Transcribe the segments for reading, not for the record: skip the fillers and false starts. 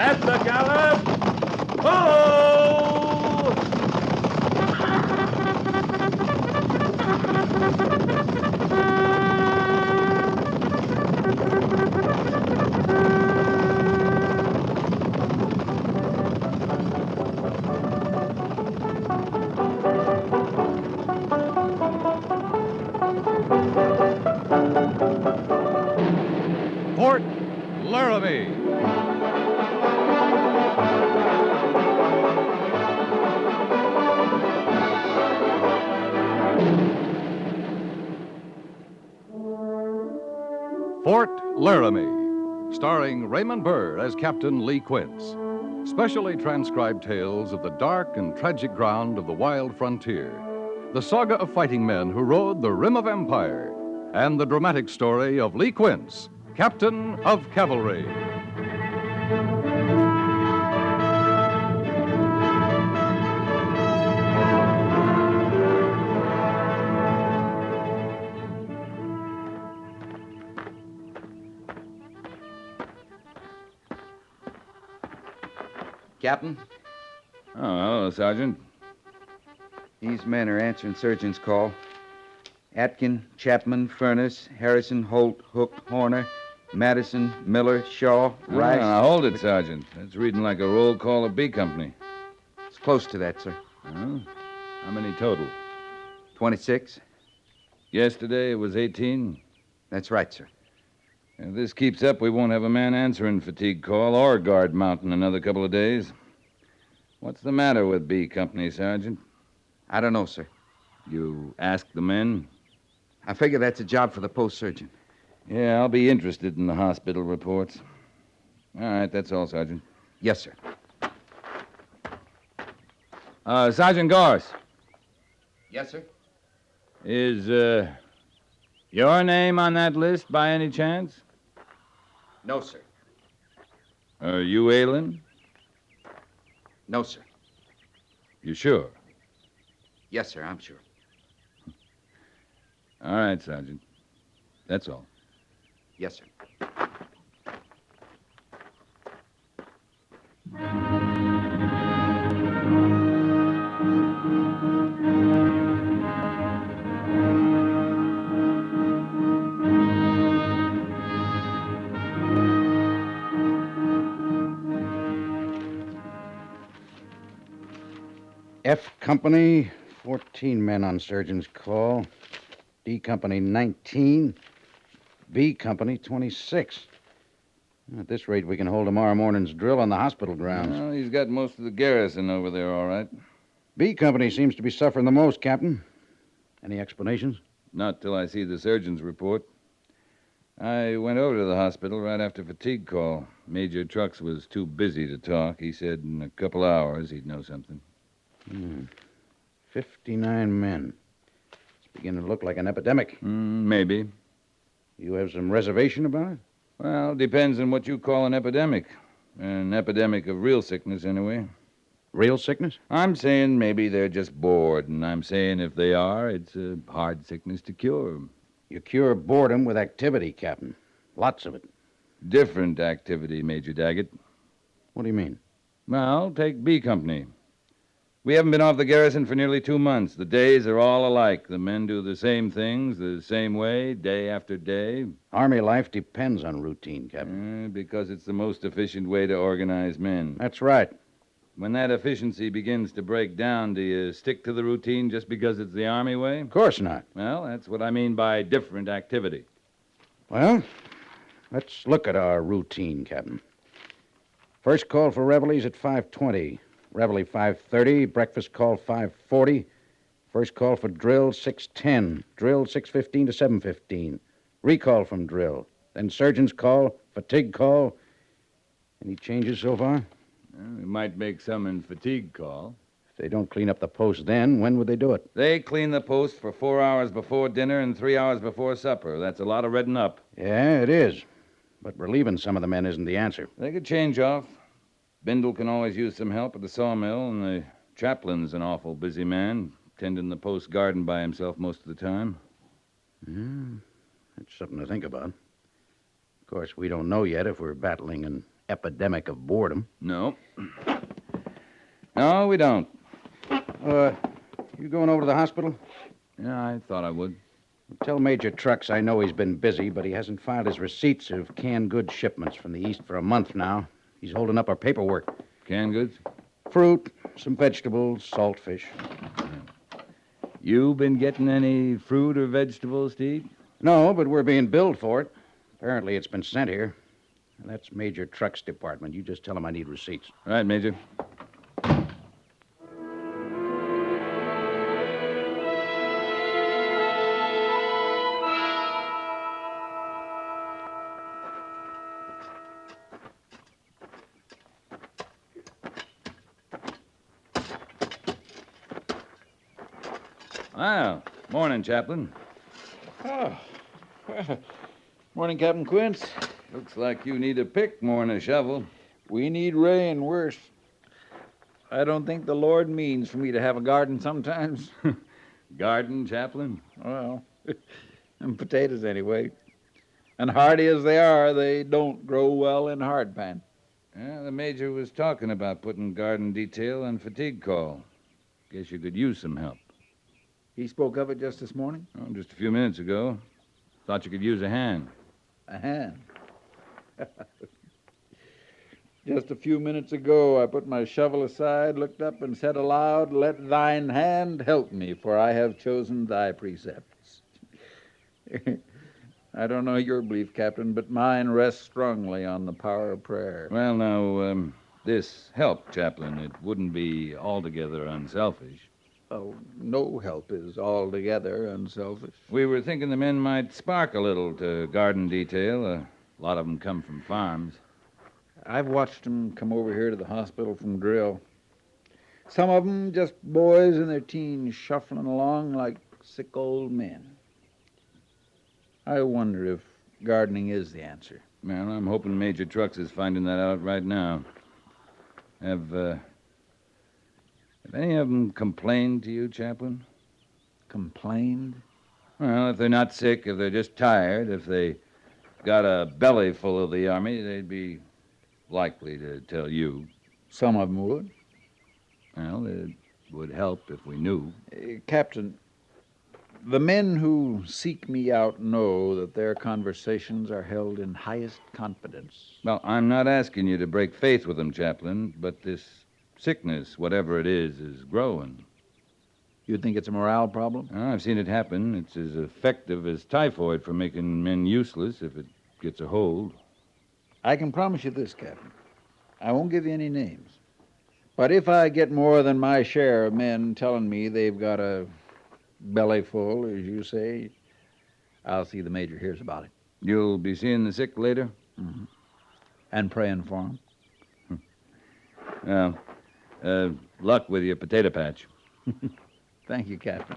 At the gallop, follow! Fort Laramie. Fort Laramie, starring Raymond Burr as Captain Lee Quince. Specially transcribed tales of the dark and tragic ground of the wild frontier, the saga of fighting men who rode the rim of empire, and the dramatic story of Lee Quince, Captain of Cavalry. Captain, Oh, hello, Sergeant. these men are answering surgeon's call. Atkin, Chapman, Furness, Harrison, Holt, Hook, Horner, Madison, Miller, Shaw, Rice. Now, hold it, Sergeant. That's reading like a roll call of B Company. It's close to that, sir. Huh? How many total? 26? Yesterday it was 18. That's right, sir. If this keeps up, we won't have a man answering fatigue call or guard mount in another couple of days. What's the matter with B Company, Sergeant? I don't know, sir. You asked the men? I figure that's a job for the post surgeon. Yeah, I'll be interested in the hospital reports. All right, that's all, Sergeant. Yes, sir. Sergeant Gorse, Yes, sir. is your name on that list by any chance? No, sir. Are you ailing? No, sir. You sure? Yes, sir, I'm sure. All right, Sergeant. That's all. Yes, sir. F Company, 14 men on surgeon's call. D Company, 19. B Company, 26. At this rate, we can hold tomorrow morning's drill on the hospital grounds. Well, he's got most of the garrison over there, all right. B Company seems to be suffering the most, Captain. Any explanations? Not till I see the surgeon's report. I went over to the hospital right after fatigue call. Major Trucks was too busy to talk. He said in a couple hours he'd know something. 59 men. It's beginning to look like an epidemic. Maybe. You have some reservation about it? Well, depends on what you call an epidemic. An epidemic of real sickness, anyway. Real sickness? I'm saying maybe they're just bored, and I'm saying if they are, it's a hard sickness to cure. You cure boredom with activity, Captain. Lots of it. Different activity, Major Daggett. What do you mean? Well, take B Company. We haven't been off the garrison for nearly 2 months. The days are all alike. The men do the same things the same way, day after day. Army life depends on routine, Captain. Because it's the most efficient way to organize men. That's right. When that efficiency begins to break down, do you stick to the routine just because it's the Army way? Of course not. Well, that's what I mean by different activity. Well, let's look at our routine, Captain. First call for reveillees at 5:20. Reveille 5:30. Breakfast call 5:40. First call for drill 6:10. Drill 6:15 to 7:15. Recall from drill. Then surgeon's call, fatigue call. Any changes so far? Well, we might make some in fatigue call. If they don't clean up the post then, when would they do it? They clean the post for 4 hours before dinner and 3 hours before supper. That's a lot of redding up. Yeah, it is. But relieving some of the men isn't the answer. They could change off. Bindle can always use some help at the sawmill, and the chaplain's an awful busy man, tending the post garden by himself most of the time. That's something to think about. Of course, we don't know yet if we're battling an epidemic of boredom. No. No, we don't. You going over to the hospital? Yeah, I thought I would. Tell Major Trucks I know he's been busy, but he hasn't filed his receipts of canned goods shipments from the East for a month now. He's holding up our paperwork. Canned goods? Fruit, some vegetables, salt fish. You been getting any fruit or vegetables to eat? No, but we're being billed for it. Apparently it's been sent here. And that's Major Trucks Department. You just tell him I need receipts. Right, Major. Well, morning, Chaplain. Oh. Morning, Captain Quince. Looks like you need a pick more than a shovel. We need rain worse. I don't think the Lord means for me to have a garden sometimes. Garden, Chaplain? Well, and potatoes anyway. And hardy as they are, they don't grow well in hardpan. Yeah, the Major was talking about putting garden detail on fatigue call. Guess you could use some help. He spoke of it just this morning? Oh, just a few minutes ago. Thought you could use a hand. A hand. Just a few minutes ago, I put my shovel aside, looked up, and said aloud, "Let thine hand help me, for I have chosen thy precepts." I don't know your belief, Captain, but mine rests strongly on the power of prayer. Well, now, this help, Chaplain, it wouldn't be altogether unselfish. Oh, no help is altogether unselfish. We were thinking the men might spark a little to garden detail. A lot of them come from farms. I've watched them come over here to the hospital from drill. Some of them just boys in their teens shuffling along like sick old men. I wonder if gardening is the answer. Well, I'm hoping Major Trucks is finding that out right now. Have any of them complained to you, Chaplain? Complained? Well, if they're not sick, if they're just tired, if they got a belly full of the Army, they'd be likely to tell you. Some of them would. Well, it would help if we knew. Captain, the men who seek me out know that their conversations are held in highest confidence. Well, I'm not asking you to break faith with them, Chaplain, but this sickness, whatever it is growing. You think it's a morale problem? I've seen it happen. It's as effective as typhoid for making men useless if it gets a hold. I can promise you this, Captain. I won't give you any names. But if I get more than my share of men telling me they've got a belly full, as you say, I'll see the Major hears about it. You'll be seeing the sick later? Mm-hmm. And praying for them. Well, luck with your potato patch. Thank you, Captain.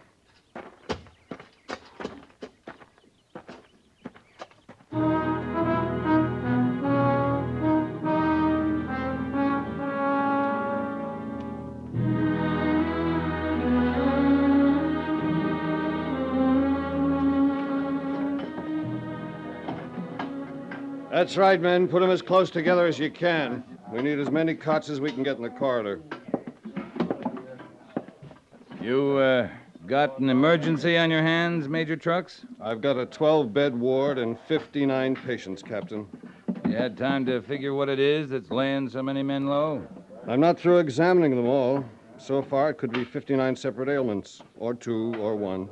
That's right, men. Put them as close together as you can. We need as many cots as we can get in the corridor. You, got an emergency on your hands, Major Trucks? I've got a 12-bed ward and 59 patients, Captain. You had time to figure what it is that's laying so many men low? I'm not through examining them all. So far, it could be 59 separate ailments, or 2, or 1.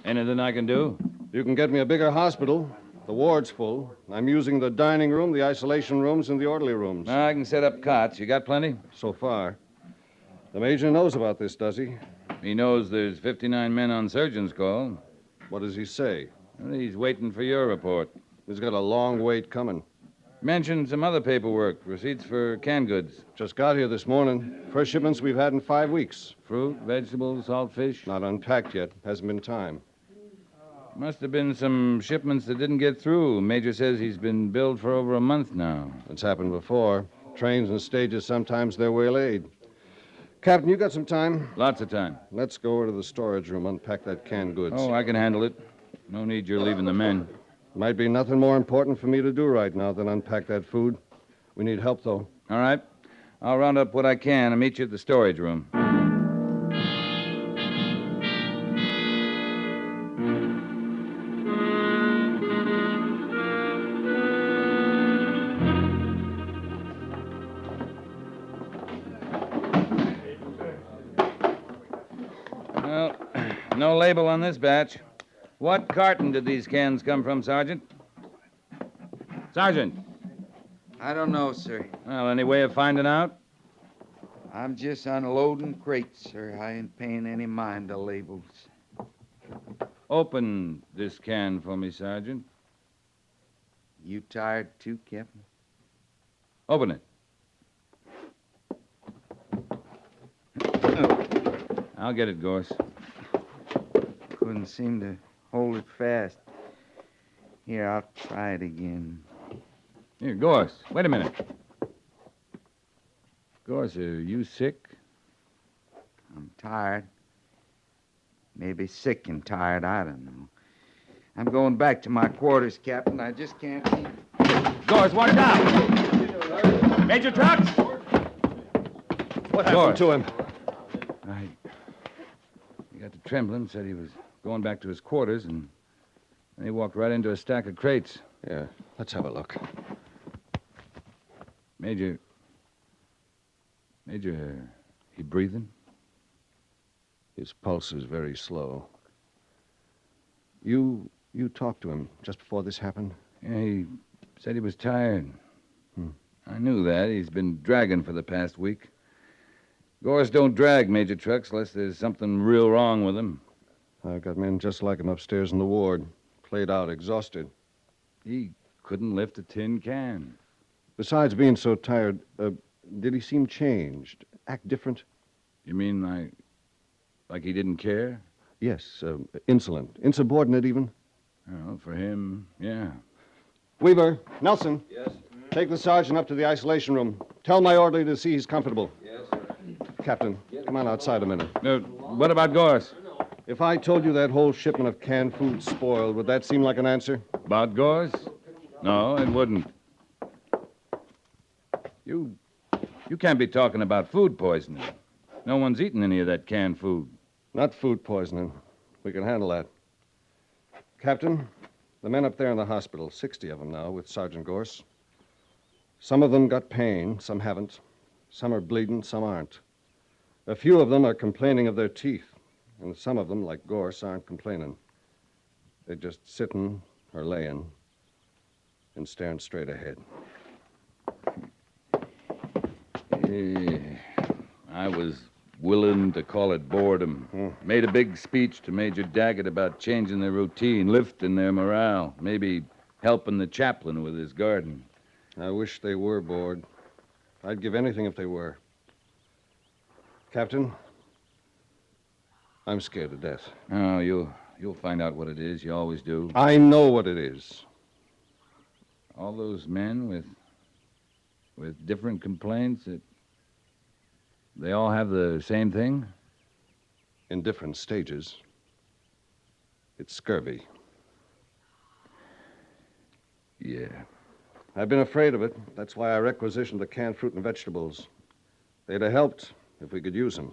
Anything I can do? You can get me a bigger hospital. The ward's full. I'm using the dining room, the isolation rooms, and the orderly rooms. I can set up cots. You got plenty? So far. The Major knows about this, does he? He knows there's 59 men on surgeon's call. What does he say? Well, he's waiting for your report. He's got a long wait coming. Mentioned some other paperwork, receipts for canned goods. Just got here this morning. First shipments we've had in 5 weeks. Fruit, vegetables, salt fish? Not unpacked yet. Hasn't been time. Must have been some shipments that didn't get through. Major says he's been billed for over a month now. It's happened before. Trains and stages, sometimes they're waylaid. Captain, you got some time? Lots of time. Let's go over to the storage room, unpack that canned goods. Oh, I can handle it. No need you're leaving the men. Might be nothing more important for me to do right now than unpack that food. We need help, though. All right. I'll round up what I can and meet you at the storage room. Well, no label on this batch. What carton did these cans come from, Sergeant? Sergeant. I don't know, sir. Well, any way of finding out? I'm just unloading crates, sir. I ain't paying any mind to labels. Open this can for me, Sergeant. You tired too, Captain? Open it. I'll get it, Gorse. Couldn't seem to hold it fast. Here, I'll try it again. Here, Gorse, wait a minute. Gorse, are you sick? I'm tired. Maybe sick and tired, I don't know. I'm going back to my quarters, Captain. I just can't keep... Gorse, watch out! Major Trucks! What happened to him? He got to trembling, said he was going back to his quarters, and then he walked right into a stack of crates. Yeah, let's have a look. Major, he breathing? His pulse is very slow. You talked to him just before this happened? Yeah, he said he was tired. I knew that. He's been dragging for the past week. Gorse don't drag, Major Trucks, unless there's something real wrong with him. I've got men just like him upstairs in the ward. Played out, exhausted. He couldn't lift a tin can. Besides being so tired, did he seem changed? Act different? You mean like he didn't care? Yes, insolent. Insubordinate, even? Well, for him, yeah. Weaver, Nelson. Yes? Take the sergeant up to the isolation room. Tell my orderly to see he's comfortable. Yes, sir. Captain, come on outside a minute. What about Gorse? If I told you that whole shipment of canned food spoiled, would that seem like an answer? About Gorse? No, it wouldn't. You can't be talking about food poisoning. No one's eaten any of that canned food. Not food poisoning. We can handle that. Captain, the men up there in the hospital, 60 of them now, with Sergeant Gorse. Some of them got pain, some haven't. Some are bleeding, some aren't. A few of them are complaining of their teeth, and some of them, like Gorse, aren't complaining. They're just sitting or laying and staring straight ahead. I was willing to call it boredom. Made a big speech to Major Daggett about changing their routine, lifting their morale, maybe helping the chaplain with his garden. I wish they were bored. I'd give anything if they were. Captain, I'm scared to death. Oh, you'll find out what it is. You always do. I know what it is. All those men with different complaints, they all have the same thing? In different stages. It's scurvy. Yeah. I've been afraid of it. That's why I requisitioned the canned fruit and vegetables. They'd have helped if we could use them.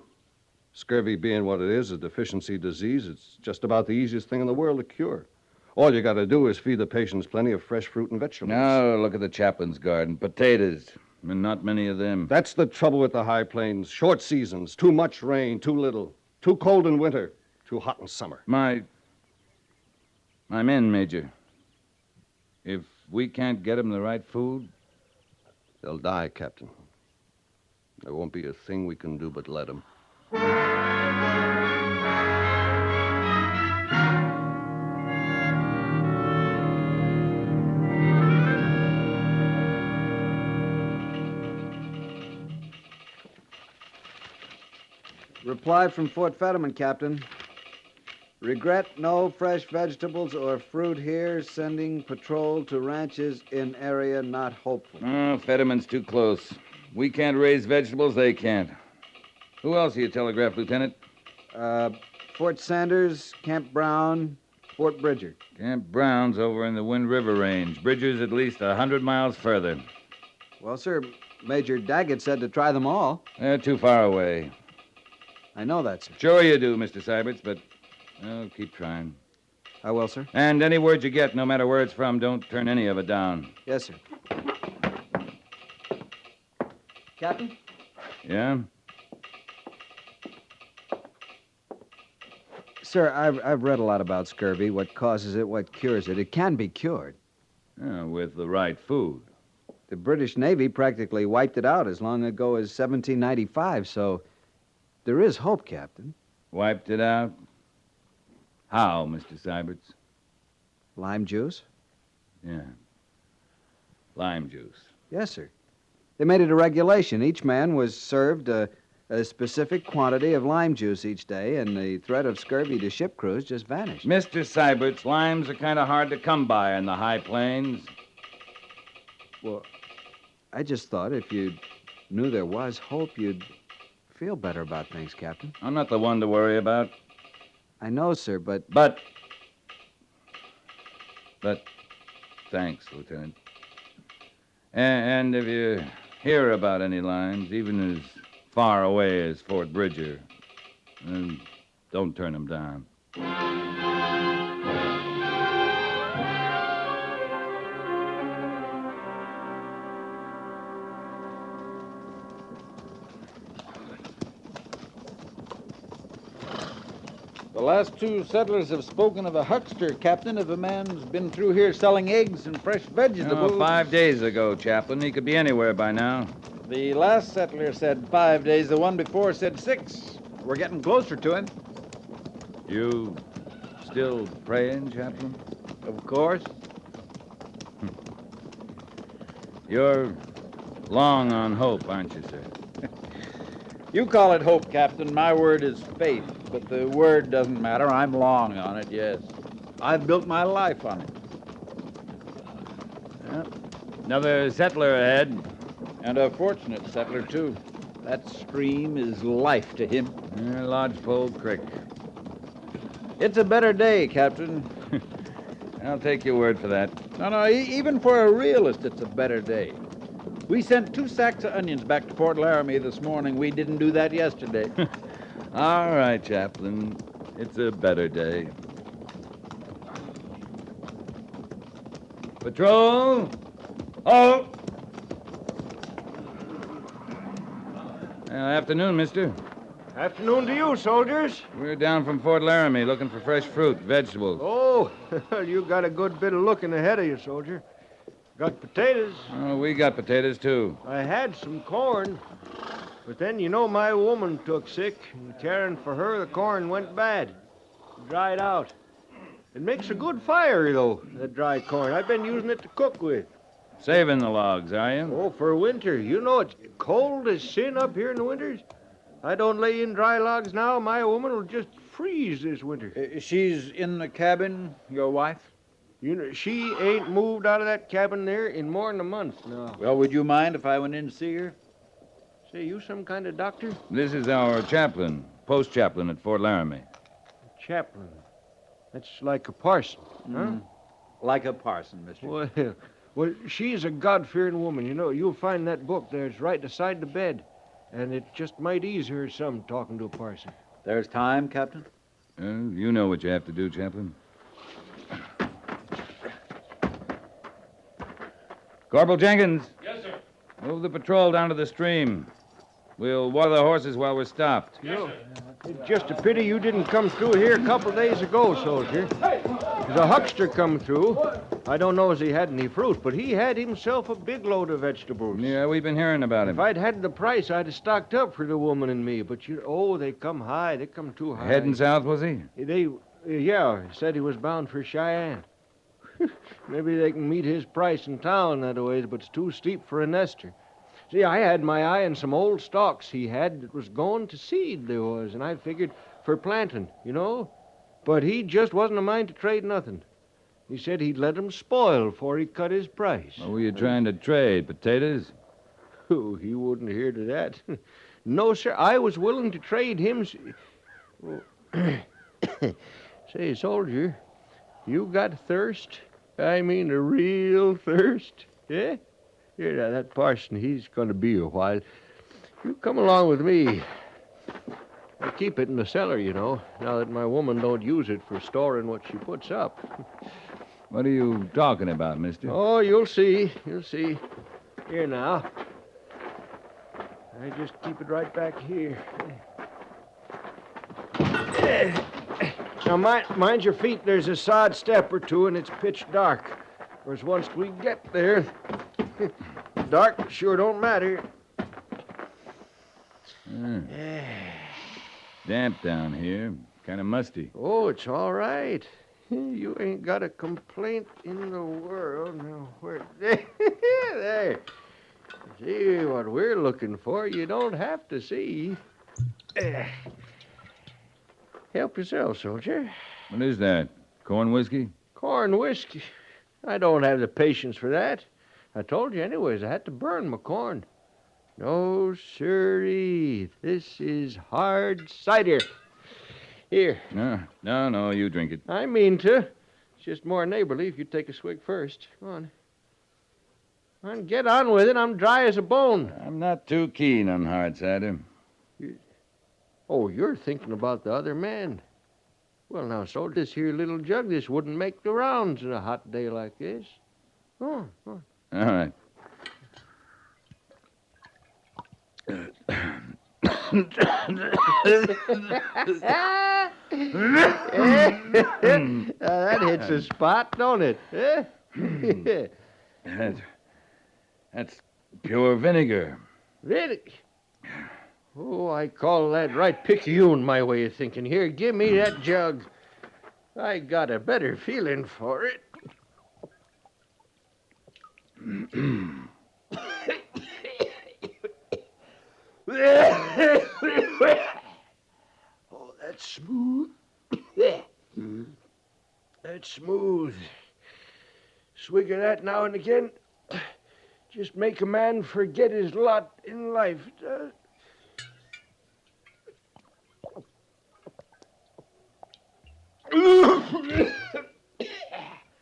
Scurvy being what it is, a deficiency disease, it's just about the easiest thing in the world to cure. All you got to do is feed the patients plenty of fresh fruit and vegetables. Now, look at the chaplain's garden. Potatoes, and not many of them. That's the trouble with the high plains. Short seasons, too much rain, too little. Too cold in winter, too hot in summer. My men, Major. If we can't get them the right food... They'll die, Captain. There won't be a thing we can do but let them. Reply from Fort Fetterman, Captain. Regret no fresh vegetables or fruit here. Sending patrol to ranches in area not hopeful. Oh, Fetterman's too close. We can't raise vegetables, they can't. Who else you telegraphed, Lieutenant? Fort Sanders, Camp Brown, Fort Bridger. Camp Brown's over in the Wind River Range. Bridger's at least 100 miles further. Well, sir, Major Daggett said to try them all. They're too far away. I know that, sir. Sure you do, Mr. Syberts, but, well, keep trying. I will, sir. And any word you get, no matter where it's from, don't turn any of it down. Yes, sir. Captain? Yeah? Sir, I've read a lot about scurvy, what causes it, what cures it. It can be cured. Yeah, with the right food. The British Navy practically wiped it out as long ago as 1795, so there is hope, Captain. Wiped it out? How, Mr. Syberts? Lime juice? Yeah. Lime juice. Yes, sir. They made it a regulation. Each man was served a specific quantity of lime juice each day, and the threat of scurvy to ship crews just vanished. Mr. Syberts, limes are kind of hard to come by in the high plains. Well, I just thought if you knew there was hope, you'd feel better about things, Captain. I'm not the one to worry about. I know, sir, but... But, thanks, Lieutenant. And if you hear about any limes, even as far away as Fort Bridger, don't turn them down. The last two settlers have spoken of a huckster, Captain, if a man's been through here selling eggs and fresh vegetables. 5 days ago, Chaplain. He could be anywhere by now. The last settler said 5 days. The one before said 6. We're getting closer to him. You still praying, Chaplain? Of course. You're long on hope, aren't you, sir? You call it hope, Captain. My word is faith. But the word doesn't matter. I'm long on it, yes. I've built my life on it. Yeah. Another settler ahead. And a fortunate settler, too. That stream is life to him. Lodgepole Creek. It's a better day, Captain. I'll take your word for that. No, even for a realist, it's a better day. We sent 2 sacks of onions back to Fort Laramie this morning. We didn't do that yesterday. All right, Chaplain. It's a better day. Patrol! Oh! Afternoon, mister. Afternoon to you, soldiers. We're down from Fort Laramie looking for fresh fruit, vegetables. Oh, you got a good bit of looking ahead of you, soldier. Got potatoes. Oh, we got potatoes, too. I had some corn, but then, you know, my woman took sick, and caring for her, the corn went bad. Dried out. It makes a good fire, though, that dry corn. I've been using it to cook with. Saving the logs, are you? Oh, for winter. You know, it's cold as sin up here in the winters. I don't lay in dry logs now, my woman will just freeze this winter. She's in the cabin, your wife? You know, she ain't moved out of that cabin there in more than a month now. Well, would you mind if I went in to see her? Say, you some kind of doctor? This is our chaplain, post chaplain at Fort Laramie. Chaplain. That's like a parson, huh? Like a parson, mister. Well, she's a God-fearing woman. You know, you'll find that book there's right beside the bed. And it just might ease her some talking to a parson. There's time, Captain? You know what you have to do, Chaplain. Corporal Jenkins. Yes, sir. Move the patrol down to the stream. We'll water the horses while we're stopped. Yes, sir. It's just a pity you didn't come through here a couple days ago, soldier. There's a huckster come through. I don't know as he had any fruit, but he had himself a big load of vegetables. Yeah, we've been hearing about him. If I'd had the price, I'd have stocked up for the woman and me. But they come high. They come too high. Heading south, was he? Yeah, he said he was bound for Cheyenne. Maybe they can meet his price in town that way, but it's too steep for a nester. See, I had my eye on some old stalks he had that was going to seed, they was, and I figured for planting, you know. But he just wasn't a mind to trade nothing. He said he'd let 'em spoil before he cut his price. What were you trying to trade? Potatoes? Oh, he wouldn't hear to that. No, sir, I was willing to trade him. Say, soldier, you got thirst? I mean a real thirst, yeah? Here, now, that parson, he's going to be a while. You come along with me. I keep it in the cellar, you know, now that my woman don't use it for storing what she puts up. What are you talking about, mister? Oh, you'll see. You'll see. Here now. I just keep it right back here. Now, mind your feet. There's a sod step or two, and it's pitch dark. Whereas once we get there, dark sure don't matter. Damp down here. Kind of musty. Oh, it's all right. You ain't got a complaint in the world. Now, where? There. See what we're looking for. You don't have to see. Help yourself, soldier. What is that? Corn whiskey? Corn whiskey. I don't have the patience for that. I told you anyways, I had to burn my corn. No, sirree. This is hard cider. Here. No, you drink it. I mean to. It's just more neighborly if you take a swig first. Come on. Come on, get on with it. I'm dry as a bone. I'm not too keen on hard cider. Oh, you're thinking about the other man. Well, now, so this here little jug, this wouldn't make the rounds on a hot day like this. Go on. All right. That hits a spot, don't it? That's pure vinegar. Really? Oh, I call that right picayune, my way of thinking. Here, give me that jug. I got a better feeling for it. Oh, that's smooth. That's smooth. Swig of that now and again. Just make a man forget his lot in life.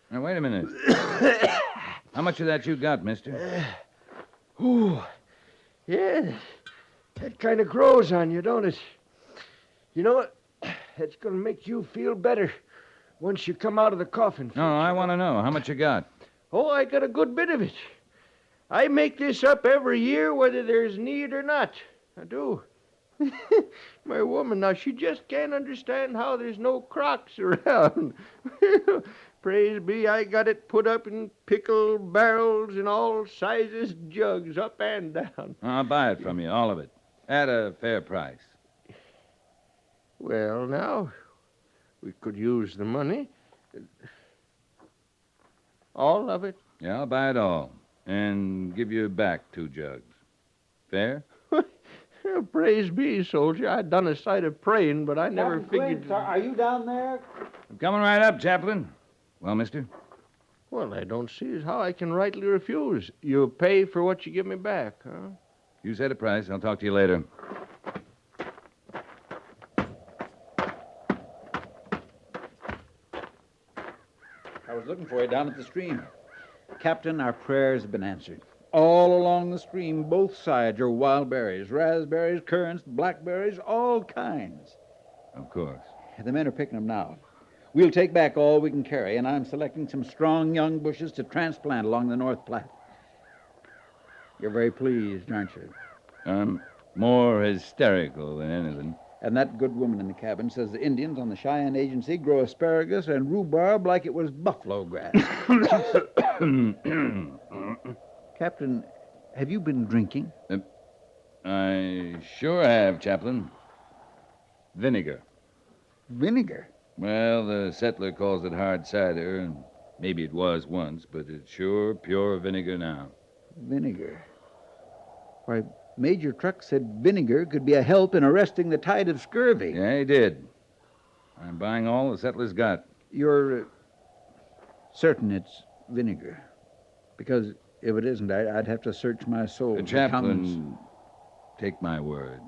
Now, wait a minute. How much of that you got, mister? Ooh, yeah, that kind of grows on you, don't it? You know what? That's going to make you feel better once you come out of the coffin. No, I want to know. How much you got? Oh, I got a good bit of it. I make this up every year, whether there's need or not. I do. My woman, now, she just can't understand how there's no crocks around. Praise be, I got it put up in pickle barrels in all sizes, jugs, up and down. I'll buy it from you, all of it, at a fair price. Well, now, we could use the money. All of it. Yeah, I'll buy it all, and give you back 2 jugs. Fair? Praise be, soldier. I'd done a sight of praying, but I never figured... Quint, are you down there? I'm coming right up, Chaplain. Well, mister? Well, I don't see as how I can rightly refuse. You pay for what you give me back, huh? You set a price. I'll talk to you later. I was looking for you down at the stream. Captain, our prayers have been answered. All along the stream, both sides are wild berries, raspberries, currants, blackberries, all kinds. Of course. The men are picking them now. We'll take back all we can carry, and I'm selecting some strong young bushes to transplant along the North Platte. You're very pleased, aren't you? I'm more hysterical than anything. And that good woman in the cabin says the Indians on the Cheyenne Agency grow asparagus and rhubarb like it was buffalo grass. Captain, have you been drinking? I sure have, Chaplain. Vinegar. Vinegar? Well, the settler calls it hard cider, and maybe it was once, but it's sure pure vinegar now. Vinegar? Why, Major Truck said vinegar could be a help in arresting the tide of scurvy. Yeah, he did. I'm buying all the settlers got. You're certain it's vinegar? Because if it isn't, I'd have to search my soul. The Chaplain, take my word.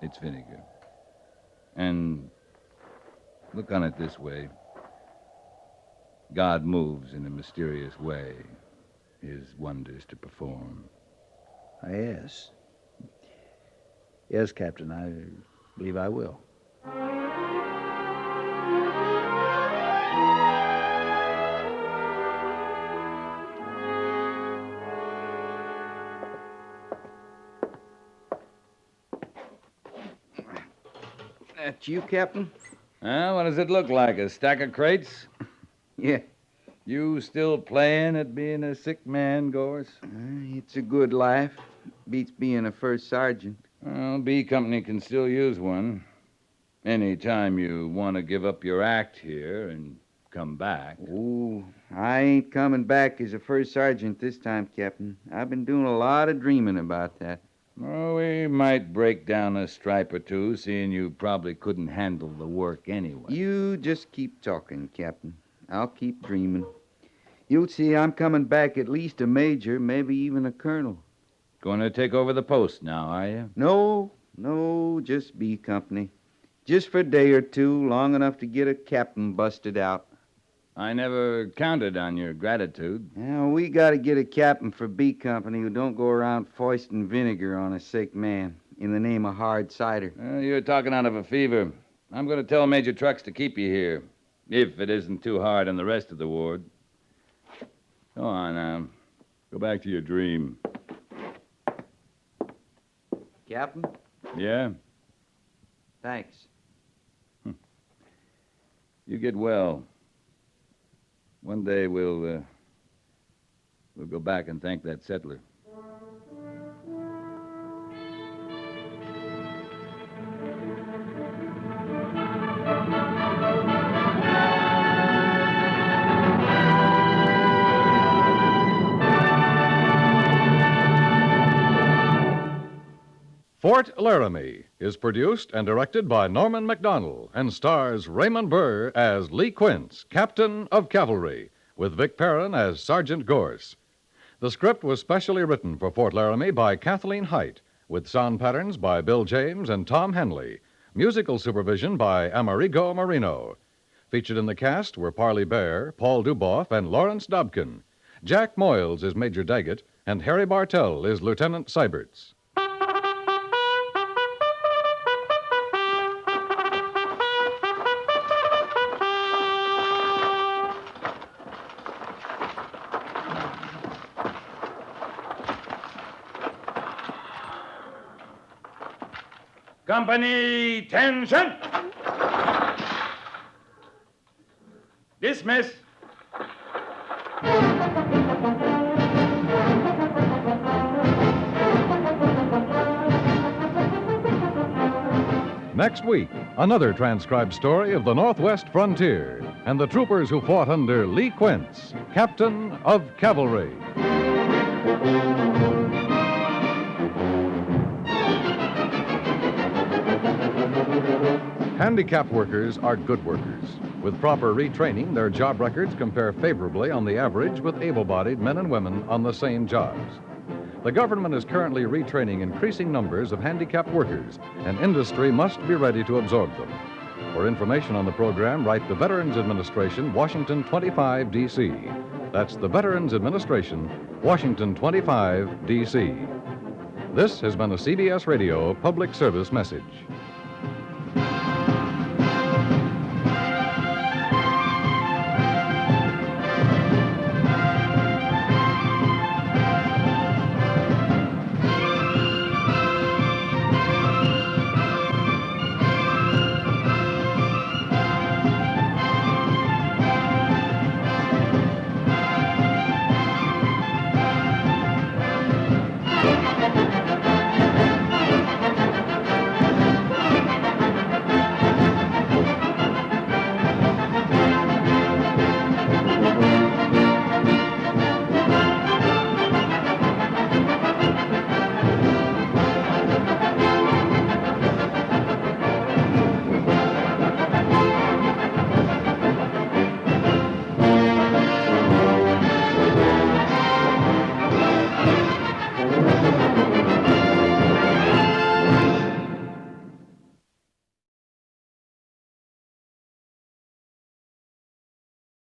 It's vinegar. And look on it this way. God moves in a mysterious way. his wonders to perform. Yes. Yes, Captain, I believe I will. That you, Captain? What does it look like? A stack of crates? Yeah. You still playing at being a sick man, Gorse? It's a good life. Beats being a first sergeant. Well, B Company can still use one. Any time you want to give up your act here and come back. Oh, I ain't coming back as a first sergeant this time, Captain. I've been doing a lot of dreaming about that. Well, we might break down a stripe or two, seeing you probably couldn't handle the work anyway. You just keep talking, Captain. I'll keep dreaming. You'll see I'm coming back at least a major, maybe even a colonel. Going to take over the post now, are you? No, just B Company. Just for a day or two, long enough to get a captain busted out. I never counted on your gratitude. Now, we got to get a captain for B Company who don't go around foisting vinegar on a sick man in the name of hard cider. You're talking out of a fever. I'm going to tell Major Trucks to keep you here, if it isn't too hard on the rest of the ward. Go on now. Go back to your dream. Captain? Yeah? Thanks. You get well. One day we'll go back and thank that settler. Fort Laramie is produced and directed by Norman MacDonald and stars Raymond Burr as Lee Quince, Captain of Cavalry, with Vic Perrin as Sergeant Gorse. The script was specially written for Fort Laramie by Kathleen Height, with sound patterns by Bill James and Tom Henley, musical supervision by Amerigo Marino. Featured in the cast were Parley Bear, Paul Duboff, and Lawrence Dobkin. Jack Moyles is Major Daggett, and Harry Bartell is Lieutenant Seiberts. Company, tension! Dismiss. Next week, another transcribed story of the Northwest frontier and the troopers who fought under Lee Quince, Captain of Cavalry. Handicapped workers are good workers. With proper retraining, their job records compare favorably on the average with able-bodied men and women on the same jobs. The government is currently retraining increasing numbers of handicapped workers, and industry must be ready to absorb them. For information on the program, write the Veterans Administration, Washington 25, D.C. That's the Veterans Administration, Washington 25, D.C. This has been a CBS Radio public service message.